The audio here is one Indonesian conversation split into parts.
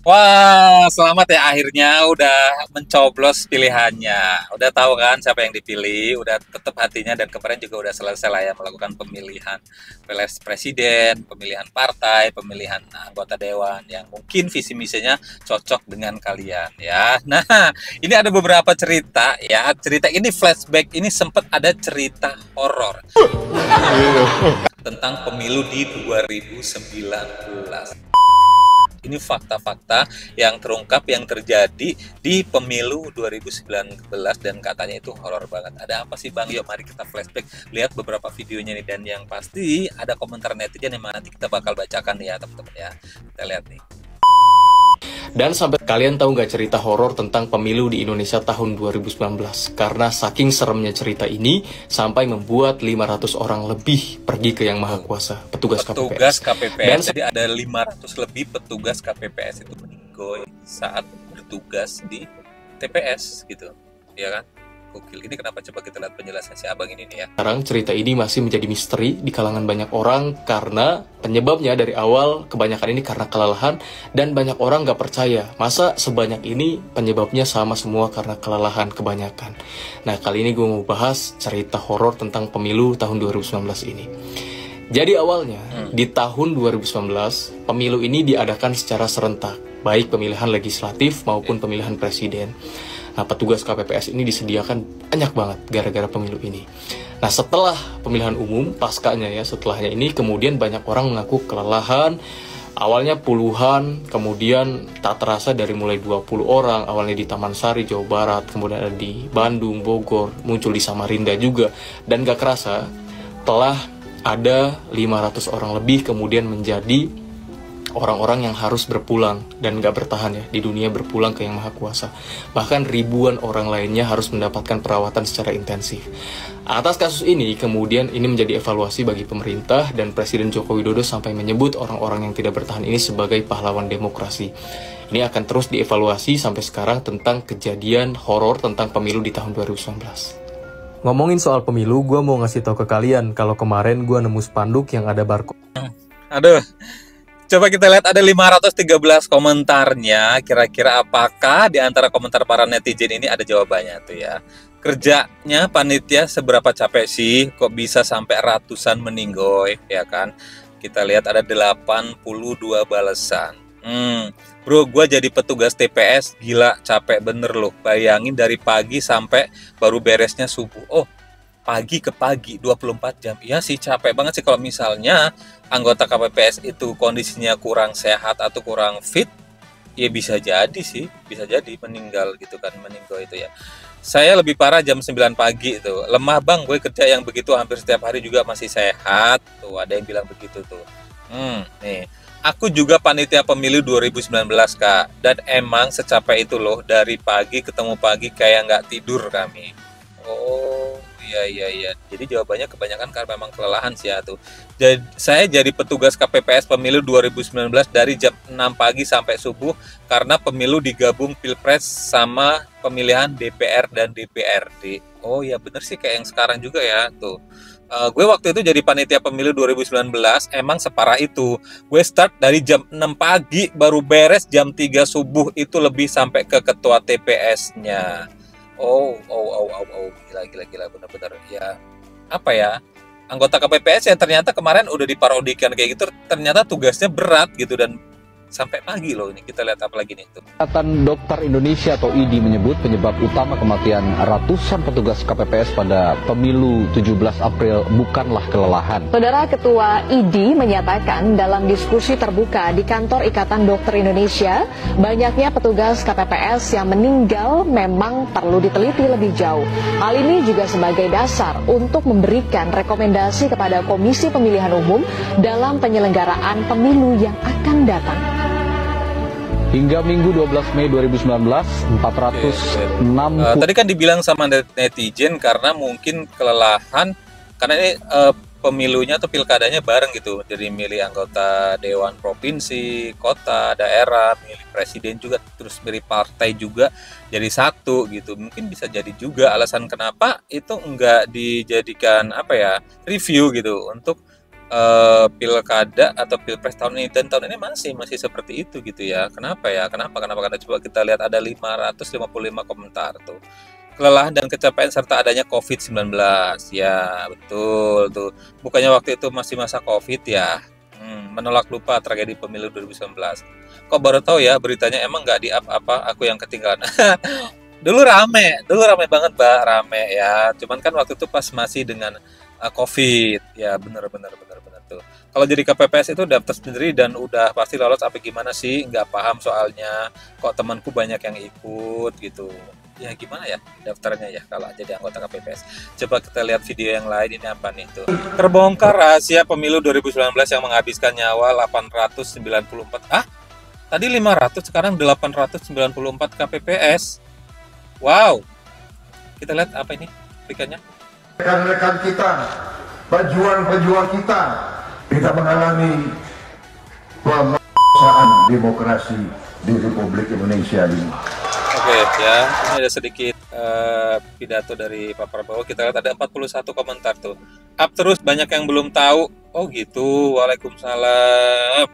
Wah, selamat ya akhirnya udah mencoblos pilihannya. Udah tahu kan siapa yang dipilih, udah tetap hatinya dan kemarin juga udah selesai lah ya melakukan pemilihan presiden, pemilihan partai, pemilihan anggota dewan yang mungkin visi misinya cocok dengan kalian ya. Nah, ini ada beberapa cerita ya. Cerita ini flashback, ini sempat ada cerita horor tentang pemilu di 2019. Ini fakta-fakta yang terungkap yang terjadi di pemilu 2019 dan katanya itu horor banget. Ada apa sih Bang? Yuk mari kita flashback, lihat beberapa videonya nih, dan yang pasti ada komentar netizen yang nanti kita bakal bacakan ya teman-teman ya. Kita lihat nih. Dan sampai kalian tahu nggak cerita horor tentang pemilu di Indonesia tahun 2019? Karena saking seremnya cerita ini, sampai membuat 500 orang lebih pergi ke Yang Maha Kuasa, petugas KPPS. Dan jadi ada 500 lebih petugas KPPS itu meninggal saat bertugas di TPS gitu, ya kan? Gokil. Ini kenapa, coba kita lihat penjelasan si abang ini nih ya. Sekarang cerita ini masih menjadi misteri di kalangan banyak orang karena penyebabnya dari awal kebanyakan ini karena kelelahan dan banyak orang nggak percaya. Masa sebanyak ini penyebabnya sama semua karena kelelahan kebanyakan. Nah, kali ini gue mau bahas cerita horor tentang pemilu tahun 2019 ini. Jadi awalnya di tahun 2019 pemilu ini diadakan secara serentak, baik pemilihan legislatif maupun pemilihan presiden. Nah, petugas KPPS ini disediakan banyak banget gara-gara pemilu ini. Nah, setelah pemilihan umum, paskanya ya, setelahnya ini kemudian banyak orang mengaku kelelahan. Awalnya puluhan, kemudian tak terasa dari mulai 20 orang, awalnya di Taman Sari, Jawa Barat, kemudian ada di Bandung, Bogor, muncul di Samarinda juga. Dan gak kerasa, telah ada 500 orang lebih kemudian menjadi orang-orang yang harus berpulang dan gak bertahan ya di dunia, berpulang ke Yang Maha Kuasa. Bahkan ribuan orang lainnya harus mendapatkan perawatan secara intensif. Atas kasus ini, kemudian ini menjadi evaluasi bagi pemerintah dan Presiden Joko Widodo sampai menyebut orang-orang yang tidak bertahan ini sebagai pahlawan demokrasi. Ini akan terus dievaluasi sampai sekarang tentang kejadian horor tentang pemilu di tahun 2019. Ngomongin soal pemilu, gue mau ngasih tahu ke kalian kalau kemarin gue nemu spanduk yang ada barcode. Aduh, coba kita lihat ada 513 komentarnya. Kira-kira apakah di antara komentar para netizen ini ada jawabannya tuh ya. Kerjanya panitia seberapa capek sih? Kok bisa sampai ratusan meninggoy, ya kan? Kita lihat ada 82 balasan. Bro, gue jadi petugas TPS, gila capek bener loh. Bayangin dari pagi sampai baru beresnya subuh. Oh, pagi ke pagi 24 jam. Iya sih capek banget sih kalau misalnya anggota KPPS itu kondisinya kurang sehat atau kurang fit, ya bisa jadi sih, bisa jadi meninggal gitu kan, meninggal itu ya. Saya lebih parah jam 9 pagi itu. Lemah bang, gue kerja yang begitu hampir setiap hari juga masih sehat. Tuh, ada yang bilang begitu tuh. Nih. Aku juga panitia pemilu 2019 Kak. Dan emang secapek itu loh, dari pagi ketemu pagi kayak nggak tidur kami. Oh, iya. Jadi jawabannya kebanyakan karena memang kelelahan sih ya tuh. Jadi, saya jadi petugas KPPS pemilu 2019 dari jam 6 pagi sampai subuh karena pemilu digabung Pilpres sama pemilihan DPR dan DPRD. Oh ya bener sih kayak yang sekarang juga ya tuh. Gue waktu itu jadi panitia pemilu 2019 emang separah itu. Gue start dari jam 6 pagi baru beres jam 3 subuh, itu lebih sampai ke ketua TPS-nya. Oh, gila, bener-bener ya. Apa ya, anggota KPPS yang ternyata kemarin udah diparodikan kayak gitu, ternyata tugasnya berat gitu dan sampai pagi loh. Ini kita lihat apa lagi nih tuh. Ikatan Dokter Indonesia atau IDI menyebut penyebab utama kematian ratusan petugas KPPS pada pemilu 17 April bukanlah kelelahan. Saudara Ketua IDI menyatakan dalam diskusi terbuka di kantor Ikatan Dokter Indonesia, banyaknya petugas KPPS yang meninggal memang perlu diteliti lebih jauh. Hal ini juga sebagai dasar untuk memberikan rekomendasi kepada Komisi Pemilihan Umum dalam penyelenggaraan pemilu yang akan datang. Hingga Minggu 12 Mei 2019, 460... Tadi kan dibilang sama netizen karena mungkin kelelahan, karena ini pemilunya atau pilkadanya bareng gitu. Jadi milih anggota Dewan Provinsi, kota, daerah, milih presiden juga, terus milih partai juga jadi satu gitu. Mungkin bisa jadi juga alasan kenapa itu enggak dijadikan apa ya, review gitu untuk pilkada atau pilpres tahun ini dan tahun ini masih seperti itu gitu ya. Kenapa ya? Karena coba kita lihat ada 555 komentar tuh. Kelelahan dan kecapean serta adanya COVID-19. Ya, betul tuh. Bukannya waktu itu masih masa COVID ya. Menolak lupa tragedi pemilu 2019. Kok baru tahu ya beritanya, emang nggak di apa-apa, aku yang ketinggalan. Dulu rame banget Mbak, rame ya. Cuman kan waktu itu pas masih dengan COVID. Ya, bener tuh. Kalau jadi KPPS itu daftar sendiri dan udah pasti lolos apa gimana sih? Nggak paham soalnya. Kok temanku banyak yang ikut gitu. Ya gimana ya daftarnya ya kalau jadi anggota KPPS. Coba kita lihat video yang lain, ini apa nih tuh. Terbongkar rahasia pemilu 2019 yang menghabiskan nyawa 894. Tadi 500, sekarang 894 KPPS. Wow. Kita lihat apa ini pikannya. Rekan-rekan kita, pejuang-pejuang kita mengalami pemerkosaan demokrasi di Republik Indonesia ini. Oke ya, ini ada sedikit pidato dari Pak Prabowo. Kita lihat ada 41 komentar tuh. Up terus, banyak yang belum tahu. Oh gitu, waalaikumsalam.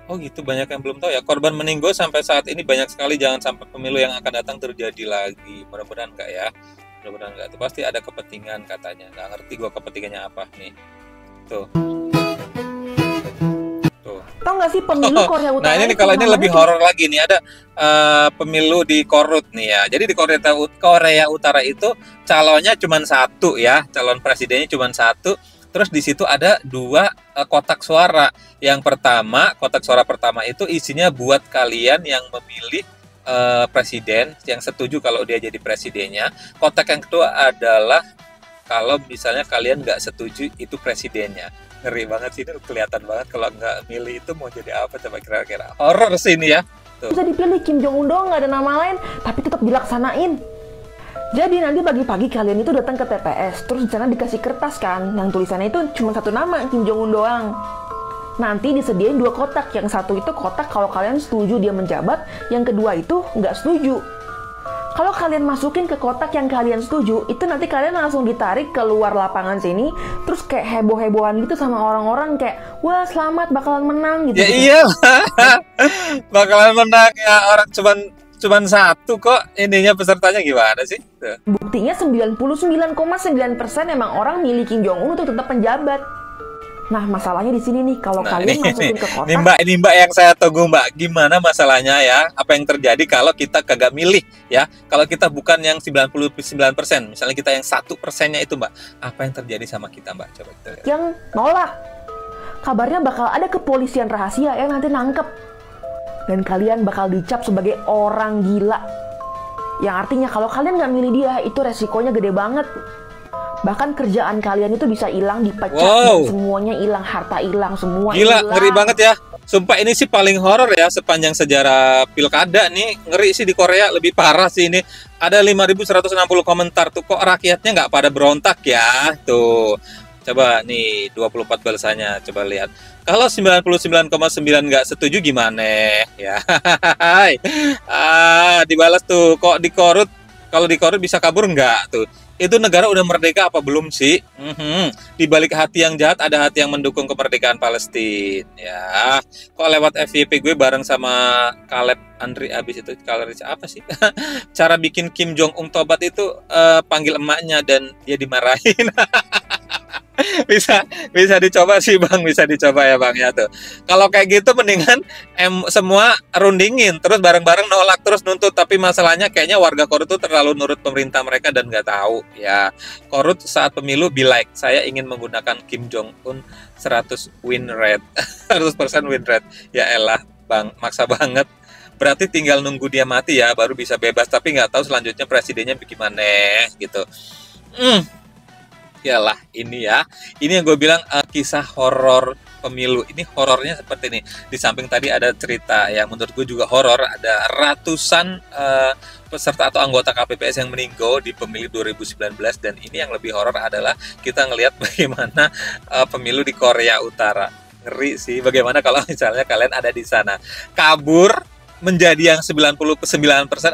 Oh gitu, banyak yang belum tahu ya. Korban meninggal sampai saat ini banyak sekali. Jangan sampai pemilu yang akan datang terjadi lagi. Mudah-mudahan enggak ya. Mudah-mudahan enggak. Itu pasti ada kepentingan katanya. Nggak ngerti gua kepentingannya apa nih. Tuh. Tau nggak sih pemilu Korea Utara? Nah ini kalau ini lebih horor lagi nih, ada pemilu di Korut nih ya. Jadi di Korea Utara itu calonnya cuma satu ya, calon presidennya cuma satu. Terus di situ ada 2 kotak suara. Yang pertama, kotak suara pertama itu isinya buat kalian yang memilih presiden, yang setuju kalau dia jadi presidennya. Kotak yang kedua adalah kalau misalnya kalian nggak setuju itu presidennya. Ngeri banget sih, ini kelihatan banget kalau nggak milih itu mau jadi apa, coba kira-kira. Horor sih ini ya. Tuh. Bisa dipilih Kim Jong Un doang, nggak ada nama lain, tapi tetap dilaksanain. Jadi nanti pagi-pagi kalian itu datang ke TPS, terus di sana dikasih kertas kan, yang tulisannya itu cuma 1 nama, Kim Jong Un doang. Nanti disediain 2 kotak, yang satu itu kotak kalau kalian setuju dia menjabat, yang kedua itu nggak setuju. Kalau kalian masukin ke kotak yang kalian setuju, itu nanti kalian langsung ditarik keluar lapangan sini, terus kayak heboh-hebohan gitu sama orang-orang kayak, wah selamat bakalan menang gitu. Ya iyalah, bakalan menang ya, orang cuman satu kok, ininya pesertanya gimana sih? Tuh. Buktinya 99,9% emang orang milih Kim Jong Un untuk tetap penjabat. Nah, masalahnya di sini nih, kalau kalian masukin ke kotak. Ini Mbak yang saya tunggu Mbak. Gimana masalahnya ya? Apa yang terjadi kalau kita kagak milih ya? Kalau kita bukan yang 99%, misalnya kita yang 1%-nya itu Mbak. Apa yang terjadi sama kita Mbak? Coba kita lihat. Yang nolak. Kabarnya bakal ada kepolisian rahasia yang nanti nangkep. Dan kalian bakal dicap sebagai orang gila. Yang artinya kalau kalian nggak milih dia, itu resikonya gede banget. Bahkan kerjaan kalian itu bisa hilang, dipecat, semuanya hilang, harta hilang, semua gila, hilang. Ngeri banget ya. Sumpah ini sih paling horor ya sepanjang sejarah pilkada nih. Ngeri sih di Korea, lebih parah sih ini. Ada 5.160 komentar tuh, kok rakyatnya nggak pada berontak ya? Tuh, coba nih 24 balasannya, coba lihat. Kalau 99,9 nggak setuju gimana? Ya, dibalas tuh, kok dikorut? Kalau dikorut bisa kabur nggak tuh? Itu negara udah merdeka apa belum sih? Di balik hati yang jahat ada hati yang mendukung kemerdekaan Palestina. Ya, kok lewat FYP gue bareng sama Caleb Andri abis itu apa sih? Cara bikin Kim Jong Un tobat itu panggil emaknya dan dia dimarahin. bisa dicoba sih Bang, bisa dicoba ya Bang ya tuh. Kalau kayak gitu mendingan semua rundingin terus bareng-bareng nolak terus nuntut, tapi masalahnya kayaknya warga Korut tuh terlalu nurut pemerintah mereka dan nggak tahu ya. Korut saat pemilu be like, saya ingin menggunakan Kim Jong Un 100 win rate. 100% win rate. Ya elah Bang, maksa banget. Berarti tinggal nunggu dia mati ya baru bisa bebas, tapi nggak tahu selanjutnya presidennya bagaimana gitu. Yalah ini ya, ini yang gue bilang kisah horor pemilu. Ini horornya seperti ini. Di samping tadi ada cerita yang menurut gue juga horor, ada ratusan peserta atau anggota KPPS yang meninggal di pemilu 2019, dan ini yang lebih horor adalah kita ngelihat bagaimana pemilu di Korea Utara. Ngeri sih, bagaimana kalau misalnya kalian ada di sana, kabur menjadi yang 99%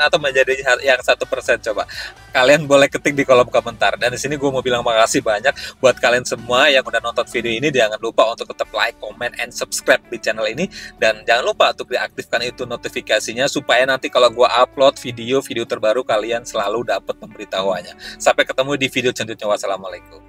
atau menjadi yang 1%? Coba kalian boleh ketik di kolom komentar. Dan di sini gue mau bilang makasih banyak buat kalian semua yang udah nonton video ini. Jangan lupa untuk tetap like, comment, and subscribe di channel ini. Dan jangan lupa untuk diaktifkan itu notifikasinya supaya nanti kalau gue upload video terbaru kalian selalu dapat pemberitahuannya. Sampai ketemu di video selanjutnya. Wassalamualaikum.